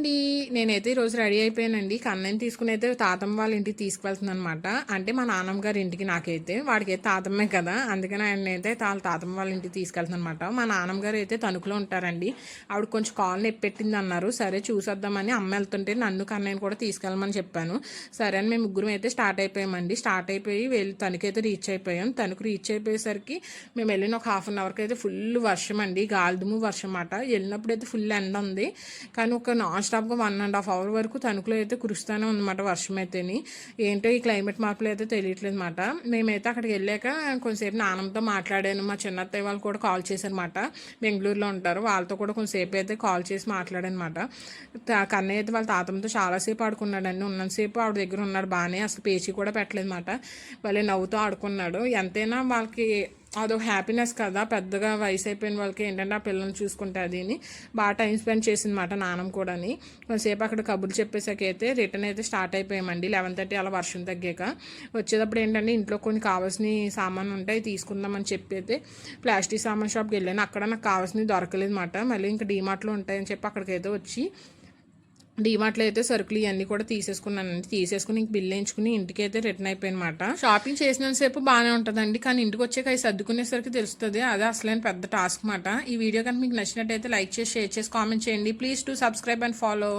అండి. నేనైతే ఈరోజు రెడీ అయిపోయానండి. కన్నయ్యని తీసుకుని అయితే తాతమ్మ వాళ్ళ ఇంటికి తీసుకెళ్తున్నాను అనమాట. అంటే మా నాన్నమ్మ గారి ఇంటికి. నాకైతే వాడికైతే తాతమ్మే కదా, అందుకని ఆయనైతే తాతమ్మ వాళ్ళ ఇంటికి తీసుకెళ్తున్నాను అనమాట. మా నాన్నమ్మ గారు అయితే తణుకులో ఉంటారండి. ఆవిడ కొంచెం కాల్ నొప్పి పెట్టింది అన్నారు. సరే చూసొద్దామని అమ్మ వెళ్తుంటే నన్ను కన్నయ్యని కూడా తీసుకెళ్ళమని చెప్పాను. సరే అని మేము ముగ్గురం అయితే స్టార్ట్ అయిపోయామండి. స్టార్ట్ అయిపోయి తణుకైతే రీచ్ అయిపోయాం. తణుకు రీచ్ అయిపోయేసరికి మేము వెళ్ళిన ఒక హాఫ్ అన్ అవర్కి అయితే ఫుల్ వర్షం అండి, గాలిదుము వర్షం అన్నమాట. వెళ్ళినప్పుడు అయితే ఫుల్ ఎండ ఉంది, కానీ ఒక నాన్ స్టాప్గా 1.5 అవర్ వరకు తణుకులో అయితే కురుస్తూనే ఉందన్నమాట వర్షం అయితేని. ఏంటో ఈ క్లైమేట్ మార్పులు అయితే తెలియట్లేదు అనమాట. మేమైతే అక్కడికి వెళ్ళాక కొంతసేపు నాన్నమ్మతో మాట్లాడాను. మా చిన్నత్తయ్య వాళ్ళు కూడా కాల్ చేశారన్నమాట, బెంగళూరులో ఉంటారు. వాళ్ళతో కూడా కొంతసేపు అయితే కాల్ చేసి మాట్లాడానమాట. కన్నయ్య అయితే వాళ్ళ తాతమ్మతో చాలాసేపు ఆడుకున్నాడండి. ఉన్నంతసేపు ఆవిడ దగ్గర ఉన్నాడు బాగానే, అసలు పేచీ కూడా పెట్టలేదు అనమాట. భలే నవ్వుతూ ఆడుకున్నాడు. ఎంతైనా వాళ్ళకి అదొక హ్యాపీనెస్ కదా, పెద్దగా వయసు అయిపోయిన వాళ్ళకి ఏంటంటే ఆ పిల్లల్ని చూసుకుంటే అదిని బాగా టైం స్పెండ్ చేసిందన్నమాట నాన్నమ్మ కూడాని. కొంతసేపు అక్కడ కబుర్లు చెప్పేసాక అయితే రిటర్న్ అయితే స్టార్ట్ అయిపోయామండి. 11:30 అలా వర్షం తగ్గాక. వచ్చేటప్పుడు ఏంటంటే ఇంట్లో కొన్ని కావాల్సిన సామాన్లు ఉంటాయి తీసుకుందామని చెప్పి అయితే ప్లాస్టిక్ సామాన్ షాప్కి వెళ్ళాను. అక్కడ నాకు కావాల్సినవి దొరకలేదు అనమాట. మళ్ళీ ఇంకా డీమార్ట్లో ఉంటాయని చెప్పి అక్కడికైతే వచ్చి డీమార్ట్లో అయితే సరుకులు ఇవన్నీ కూడా తీసేసుకున్నానండి. తీసేసుకుని ఇంక బిల్ వేయించుకుని ఇంటికి అయితే రిటర్న్ అయిపోయినమాట. షాపింగ్ చేసినంతసేపు బాగానే ఉంటుందండి, కానీ ఇంటికి వచ్చాక అవి సర్దుకునేసరికి తెలుస్తుంది. అదే అసలైన పెద్ద టాస్క్ మాట. ఈ వీడియో కనుక మీకు నచ్చినట్టయితే లైక్ చేసి, షేర్ చేసి, కామెంట్ చేయండి. Please to subscribe and follow.